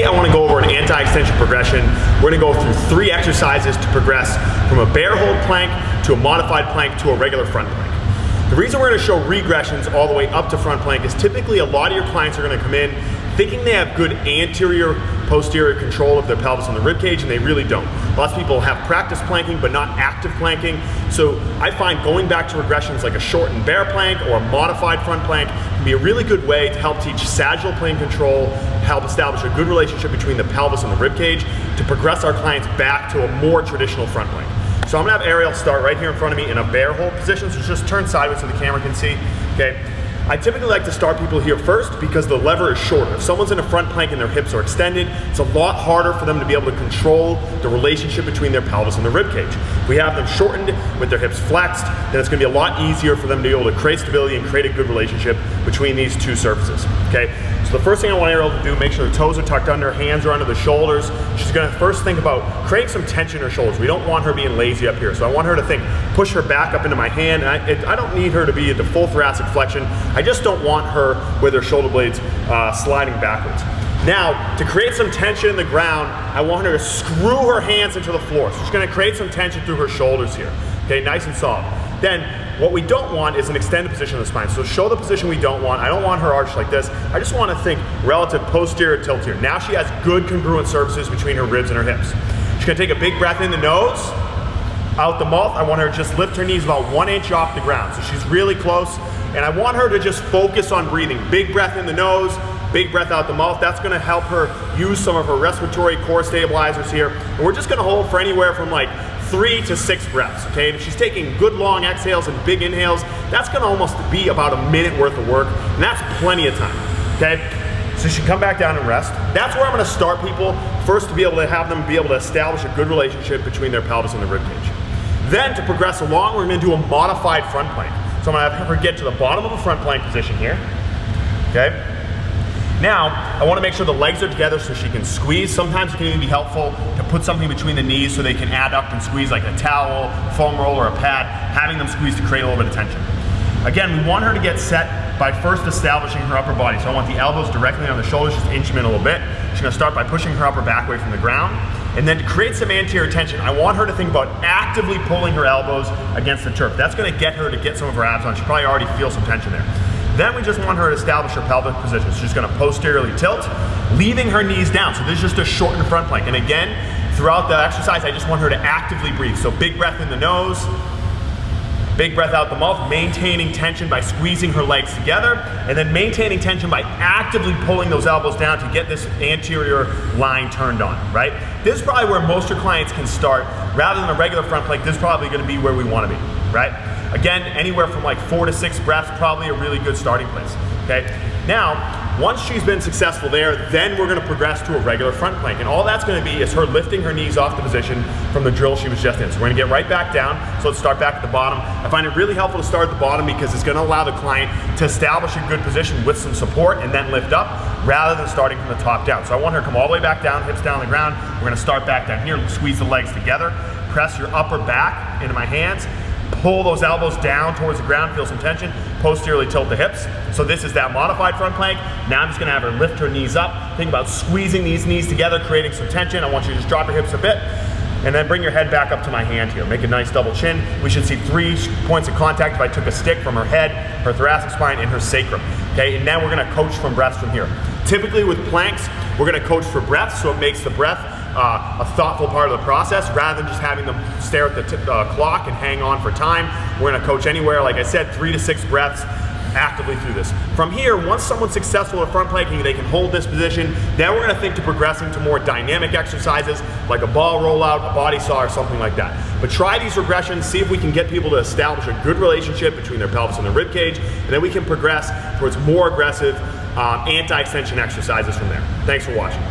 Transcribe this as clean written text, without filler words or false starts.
Today I want to go over an anti-extension progression. We're going to go through 3 exercises to progress from a bear hold plank to a modified plank to a regular front plank. The reason we're going to show regressions all the way up to front plank is typically a lot of your clients are going to come in thinking they have good anterior posterior control of their pelvis and the rib cage, and they really don't. Lots of people have practice planking but not active planking. So I find going back to regressions like a shortened bear plank or a modified front plank can be a really good way to help teach sagittal plane control, help establish a good relationship between the pelvis and the rib cage to progress our clients back to a more traditional front plank. So I'm gonna have Ariel start right here in front of me in a bear hold position, so just turn sideways so the camera can see, okay? I typically like to start people here first because the lever is shorter. If someone's in a front plank and their hips are extended, it's a lot harder for them to be able to control the relationship between their pelvis and the rib cage. If we have them shortened with their hips flexed, then it's gonna be a lot easier for them to be able to create stability and create a good relationship between these two surfaces, okay? So the first thing I want Ariel to do, make sure the toes are tucked under, hands are under the shoulders. She's gonna first think about creating some tension in her shoulders. We don't want her being lazy up here, so I want her to think, push her back up into my hand. And I don't need her to be at the full thoracic flexion. I just don't want her with her shoulder blades sliding backwards. Now, to create some tension in the ground, I want her to screw her hands into the floor. So she's gonna create some tension through her shoulders here. Okay, nice and soft. Then, what we don't want is an extended position of the spine. So show the position we don't want. I don't want her arched like this. I just want to think relative posterior tilt here. Now she has good congruent surfaces between her ribs and her hips. She's gonna take a big breath in the nose, out the mouth. I want her to just lift her knees about 1 inch off the ground. So she's really close. And I want her to just focus on breathing. Big breath in the nose, big breath out the mouth. That's gonna help her use some of her respiratory core stabilizers here. And we're just gonna hold for anywhere from like 3 to 6 breaths, okay? And if she's taking good long exhales and big inhales, that's gonna almost be about a minute worth of work, and that's plenty of time, okay? So she can come back down and rest. That's where I'm gonna start people, first to be able to have them be able to establish a good relationship between their pelvis and the rib cage. Then to progress along, we're gonna do a modified front plank. So I'm gonna have her get to the bottom of a front plank position here, okay? Now, I want to make sure the legs are together so she can squeeze. Sometimes it can even be helpful to put something between the knees so they can adduct and squeeze, like a towel, foam roll, or a pad, having them squeeze to create a little bit of tension. Again, we want her to get set by first establishing her upper body. So I want the elbows directly on the shoulders, just inch them in a little bit. She's gonna start by pushing her upper back away from the ground. And then to create some anterior tension, I want her to think about actively pulling her elbows against the turf. That's gonna get her to get some of her abs on. She probably already feels some tension there. Then we just want her to establish her pelvic position. So she's gonna posteriorly tilt, leaving her knees down. So this is just a shortened front plank. And again, throughout the exercise, I just want her to actively breathe. So big breath in the nose, big breath out the mouth, maintaining tension by squeezing her legs together, and then maintaining tension by actively pulling those elbows down to get this anterior line turned on, right? This is probably where most of your clients can start. Rather than a regular front plank, this is probably gonna be where we wanna be, right? Again, anywhere from like 4 to 6 breaths, probably a really good starting place, okay? Now, once she's been successful there, then we're gonna progress to a regular front plank. And all that's gonna be is her lifting her knees off the position from the drill she was just in. So we're gonna get right back down. So let's start back at the bottom. I find it really helpful to start at the bottom because it's gonna allow the client to establish a good position with some support and then lift up rather than starting from the top down. So I want her to come all the way back down, hips down on the ground. We're gonna start back down here, squeeze the legs together, press your upper back into my hands, pull those elbows down towards the ground, feel some tension, posteriorly tilt the hips. So this is that modified front plank. Now I'm just gonna have her lift her knees up. Think about squeezing these knees together, creating some tension. I want you to just drop your hips a bit, and then bring your head back up to my hand here. Make a nice double chin. We should see 3 points of contact if I took a stick from her head, her thoracic spine, and her sacrum. Okay, and now we're gonna coach from breaths from here. Typically with planks, we're gonna coach for breath, so it makes the breath a thoughtful part of the process rather than just having them stare at the clock and hang on for time. We're gonna coach anywhere, like I said, 3 to 6 breaths actively through this. From here, once someone's successful at front planking, they can hold this position. Then we're gonna think to progressing to more dynamic exercises like a ball rollout, a body saw, or something like that. But try these regressions, see if we can get people to establish a good relationship between their pelvis and their rib cage, and then we can progress towards more aggressive anti-extension exercises from there. Thanks for watching.